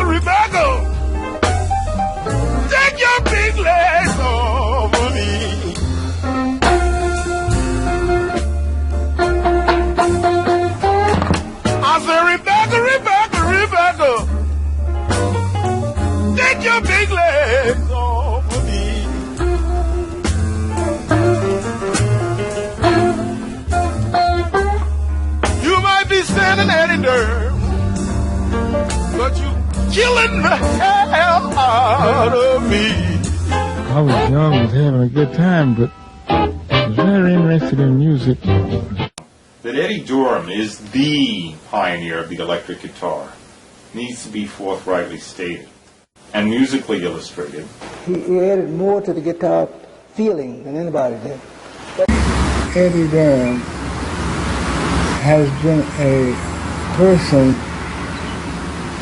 Rebecca, take your big legs over me. I said, Rebecca, take your big legs over me. You might be standing at Durham, but you killing the hell out of me. I was young, was having a good time, but was very interested in music. That Eddie Durham is the pioneer of the electric guitar needs to be forthrightly stated and musically illustrated. He added more to the guitar feeling than anybody did. Eddie Durham has been a person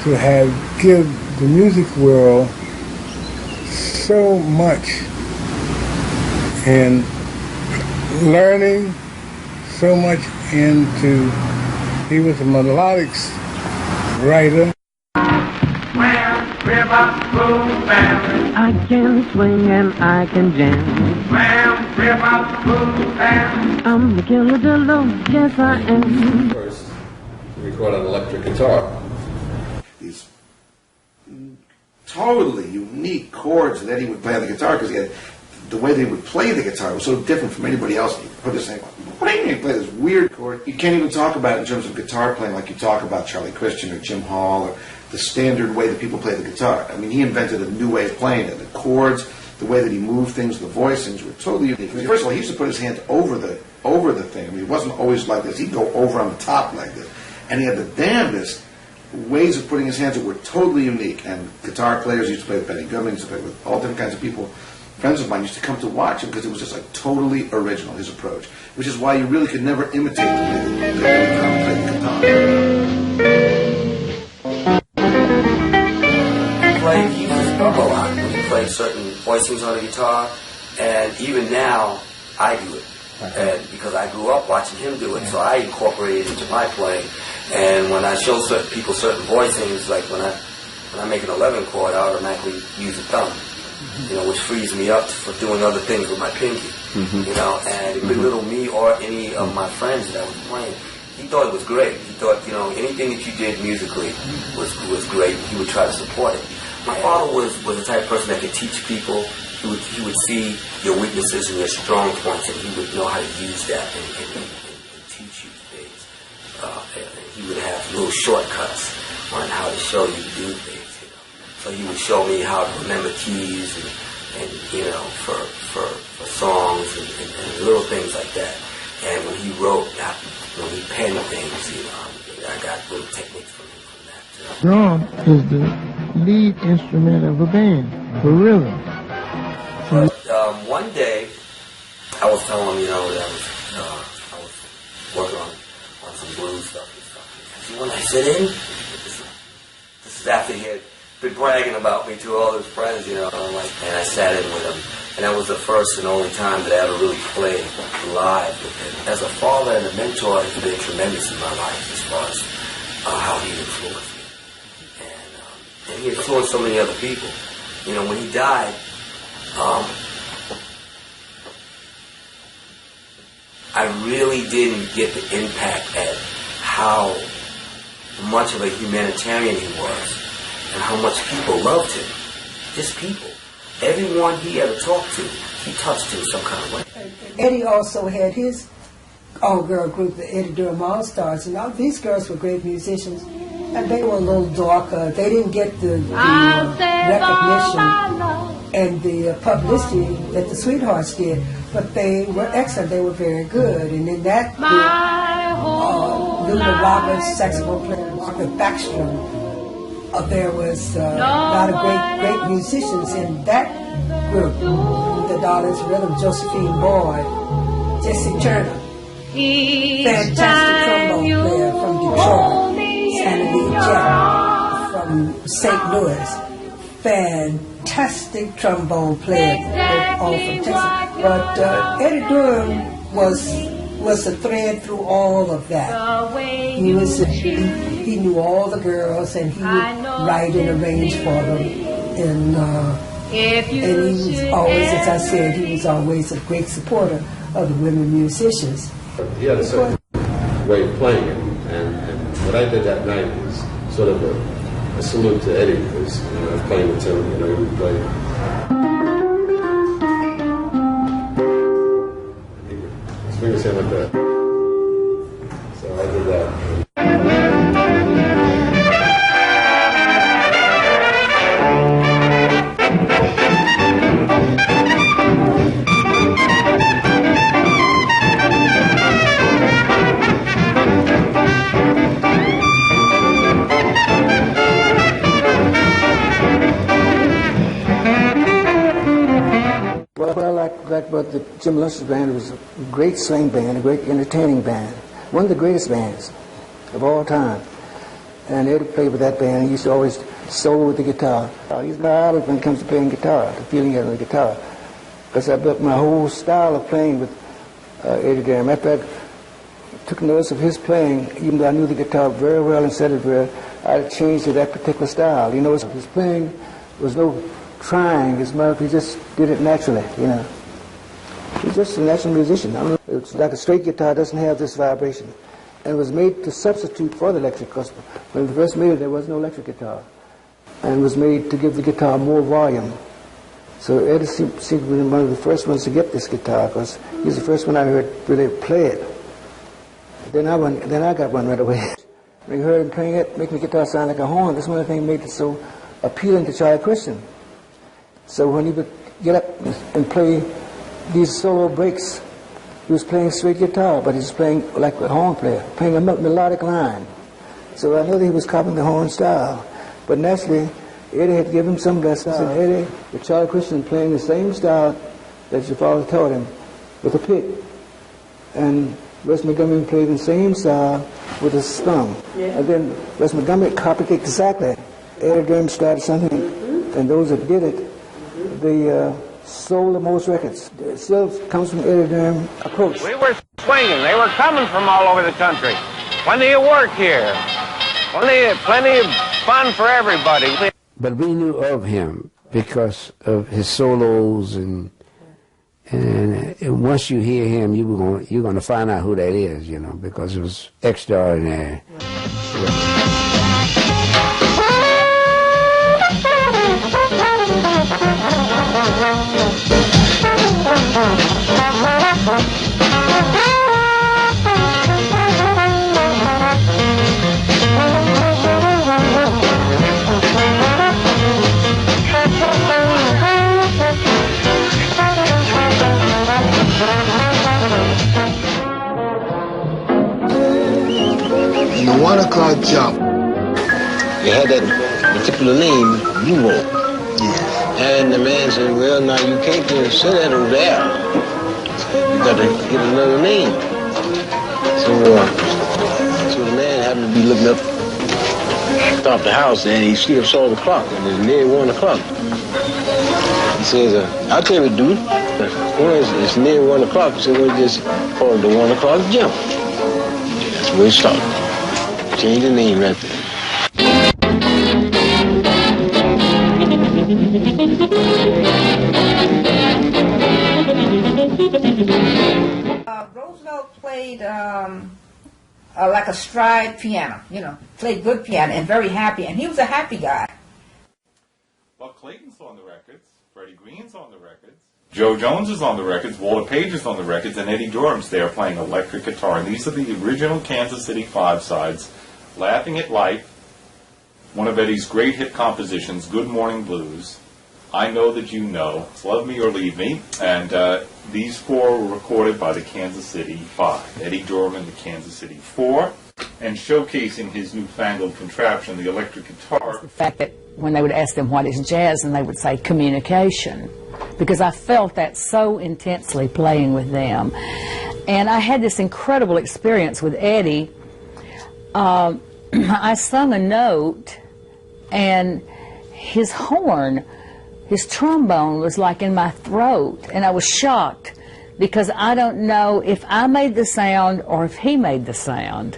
to have give the music world so much in learning, so much into, he was a melodics writer. I can swing and I can jam. I'm the killer Deluxe, yes I am. First, record on electric guitar. These totally unique chords that Eddie would play on the guitar, because he had the way they would play the guitar was so different from anybody else. He put this thing, he play this weird chord. You can't even talk about it in terms of guitar playing like you talk about Charlie Christian or Jim Hall or the standard way that people play the guitar. I mean, he invented a new way of playing it. The chords, the way that he moved things, the voicings were totally unique. I mean, first of all, he used to put his hand over the thing. I mean, it wasn't always like this. He'd go over on the top like this. And he had the damnedest ways of putting his hands that were totally unique. And guitar players used to play with Benny Goodman, used to play with all different kinds of people. Friends of mine used to come to watch him because it was just like totally original, his approach. Which is why you really could never imitate the way that Durham played the guitar. He used a lot when he played certain voicings on the guitar, and even now I do it, and because I grew up watching him do it, so I incorporate it into my playing. And when I show certain people certain voicings, like when I make an 11 chord, I automatically use a thumb, you know, which frees me up for doing other things with my pinky, you know. And little me or any of my friends that I was playing, he thought it was great. He thought, you know, anything that you did musically was great. He would try to support it. My father was the type of person that could teach people. He would see your weaknesses and your strong points, and he would know how to use that and teach you things. He would have little shortcuts on how to show you to do things. You know? So he would show me how to remember keys and you know, for songs and little things like that. And when he wrote, when he penned things, you know, I got little techniques from him from that too. Drum is the lead instrument of a band, for rhythm. But one day, I was telling him, you know, that I was working on some blues stuff and stuff. So when I sit in, this is after he had been bragging about me to all his friends, you know, and I sat in with him. And that was the first and only time that I ever really played live with him. As a father and a mentor, he's been tremendous in my life as far as how he influenced me. And he influenced so many other people. You know, when he died, I really didn't get the impact at how much of a humanitarian he was and how much people loved him. Just people. Everyone he ever talked to, he touched in some kind of way. Eddie also had his all-girl group, the Eddie Durham All-Stars, and all these girls were great musicians, and they were a little darker. They didn't get the recognition and the publicity that the Sweethearts did, but they were excellent. They were very good. And in that group, Luther Roberts, saxophone player, Margaret Backstrom, there was a lot of great musicians in that group. The Darlings Rhythm, Josephine Boyd, Jesse Turner, fantastic trombone player from Detroit, Sandy Lee Jack from St. Louis, fantastic trombone player, all from Texas. But Eddie Durham was was the thread through all of that. He knew all the girls, and he would write and arrange for them. And he was always, as I said, he was always a great supporter of the women musicians. He had a certain way of playing it, and what I did that night was sort of a salute to Eddie, because I was playing with him, he would play. He would swing his hand like that. So I did that. But the Jim Luster's band was a great swing band, a great entertaining band, one of the greatest bands of all time. And Eddie played with that band. He used to always solo with the guitar. He's my idol when it comes to playing guitar, the feeling of the guitar. Because I built my whole style of playing with Eddie Durham. After I took notice of his playing, even though I knew the guitar very well and said it well, I changed to that particular style. His playing was no trying his mouth. He just did it naturally, He's just a natural musician. It's like a straight guitar doesn't have this vibration. And it was made to substitute for the electric, because when we first made it, there was no electric guitar. And it was made to give the guitar more volume. So Eddie seemed to be one of the first ones to get this guitar, because he's the first one I heard really play it. Then I got one right away. When you heard him playing it, making the guitar sound like a horn, that's one of the things that made it so appealing to Charlie Christian. So when he would get up and play these solo breaks, he was playing straight guitar, but he was playing like a horn player, playing a melodic line. So I know that he was copying the horn style. But naturally, Eddie had given him some lessons, and Eddie, with Charlie Christian, playing the same style that your father taught him, with a pick. And Wes Montgomery played the same style with a strum. Yeah. And then Wes Montgomery copied exactly. Eddie Durham started something, and those that did it, they sold the most records. It still comes from Eddie Durham approach. We were swinging. They were coming from all over the country. Plenty of work here. Plenty of fun for everybody. But we knew of him because of his solos, and once you hear him, you're going to find out who that is, because it was extraordinary. In the 1 o'clock jump, you had that particular name, you wrote. Yeah. And the man said, well, now you can't just say that over there. You got to get another name. So the man happened to be looking up top of the house, and he still saw the clock, and it's near 1 o'clock. He says, I'll tell you what, dude. It's near 1 o'clock, so we'll just call it the 1 o'clock jump. That's where it started. Change the name right there. Roosevelt played like a stride piano, played good piano and very happy, and he was a happy guy. Buck Clayton's on the records, Freddie Green's on the records, Joe Jones is on the records, Walter Page is on the records, and Eddie Durham's there playing electric guitar. And these are the original Kansas City five-sides. Laughing at Life, one of Eddie's great hit compositions, Good Morning Blues, I Know That You Know, Love Me or Leave Me, and these four were recorded by the Kansas City Five, Eddie Durham and the Kansas City Four, and showcasing his newfangled contraption, the electric guitar. The fact that when they would ask them what is jazz, and they would say communication, because I felt that so intensely playing with them. And I had this incredible experience with Eddie. I sung a note, and his horn, his trombone was like in my throat, and I was shocked because I don't know if I made the sound or if he made the sound.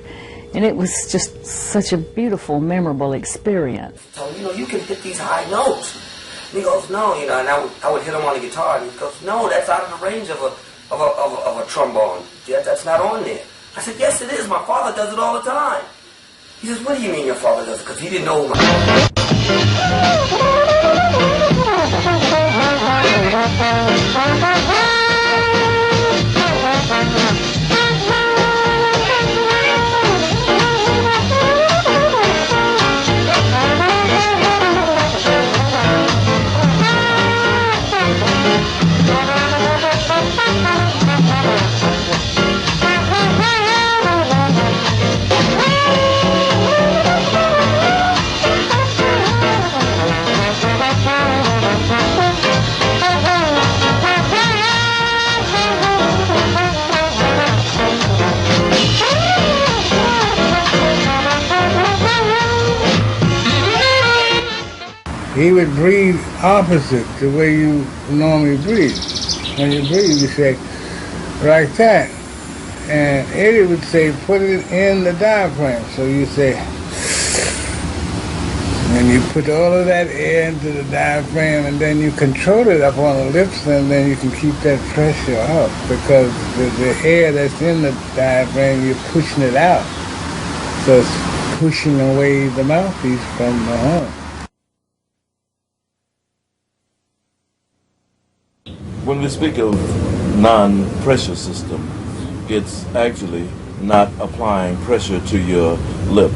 And it was just such a beautiful, memorable experience. So, you can hit these high notes. And he goes, no, and I would hit him on the guitar, and he goes, no, that's out of the range of a trombone. That's not on there. I said, yes, it is. My father does it all the time. He says, what do you mean your father does it? Because he didn't know who my He would breathe opposite the way you normally breathe. When you breathe, you say, like that. And Eddie would say, put it in the diaphragm. So you say, and you put all of that air into the diaphragm, and then you control it up on the lips, and then you can keep that pressure up, because the air that's in the diaphragm, you're pushing it out. So it's pushing away the mouthpiece from the horn. When we speak of non-pressure system, it's actually not applying pressure to your lip.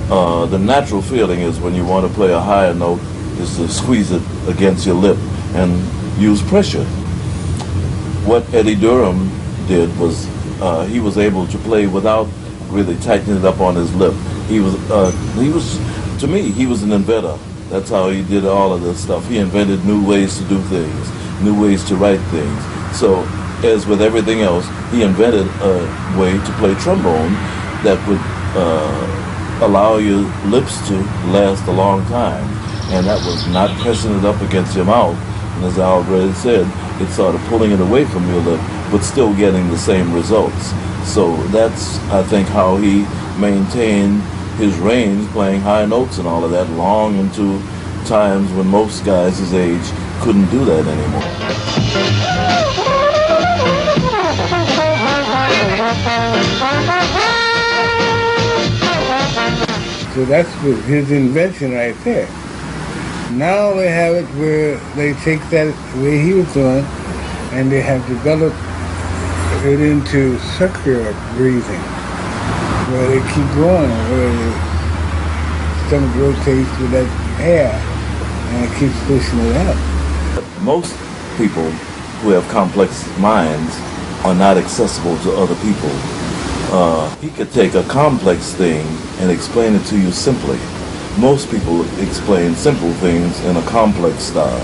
The natural feeling is when you want to play a higher note is to squeeze it against your lip and use pressure. What Eddie Durham did was he was able to play without really tightening it up on his lip. He was, to me, he was an inventor. That's how he did all of this stuff. He invented new ways to do things, new ways to write things. So, as with everything else, he invented a way to play trombone that would allow your lips to last a long time. And that was not pressing it up against your mouth. And as I already said, it's sort of pulling it away from your lip, but still getting the same results. So that's, I think, how he maintained his range, playing high notes and all of that, long into times when most guys his age couldn't do that anymore. So that's his invention right there. Now they have it where they take that way he was doing, and they have developed it into circular breathing, where they keep going, where the stomach rotates with that air, and it keeps pushing it out. Most people who have complex minds are not accessible to other people. He could take a complex thing and explain it to you simply. Most people explain simple things in a complex style.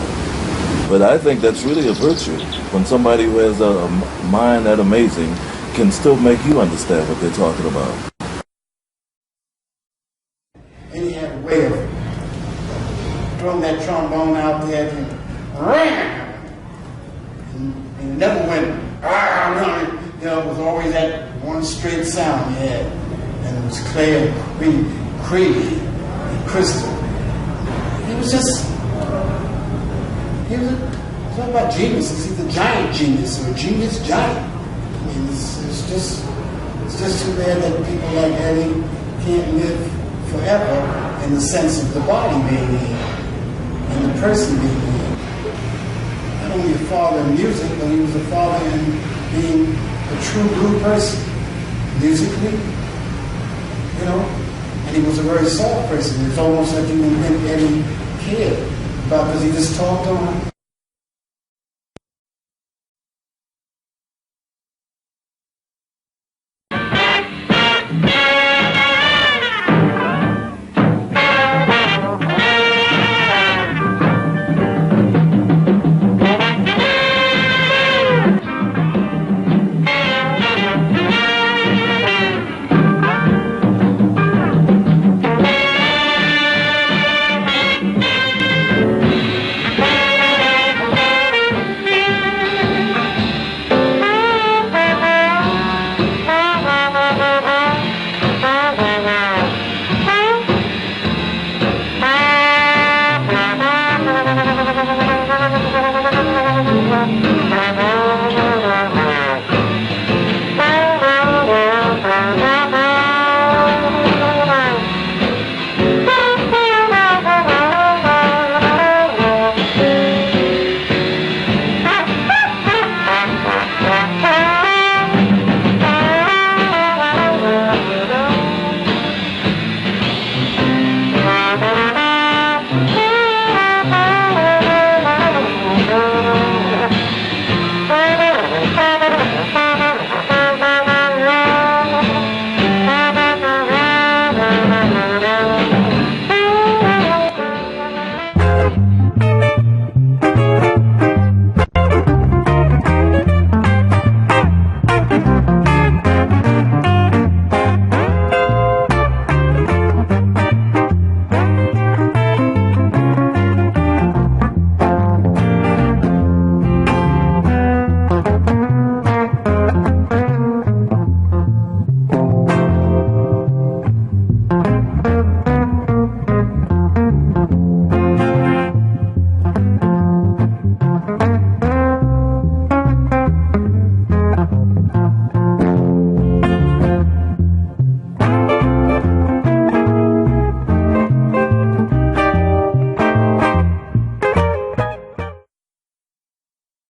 But I think that's really a virtue, when somebody who has a mind that amazing can still make you understand what they're talking about. And he had a way of throwing that trombone out there and ram! And it never went, it was always that one straight sound he had. And it was clear, creamy, and crystal. He was just, it's not about genius, he's a giant genius, or a genius giant. I mean, it's just too bad that people like Eddie can't live forever in the sense of the body being here and the person being here. Not only a father in music, but he was a father in being a true blue person, musically, and he was a very soft person. It's almost like you didn't think Eddie cared about, because he just talked on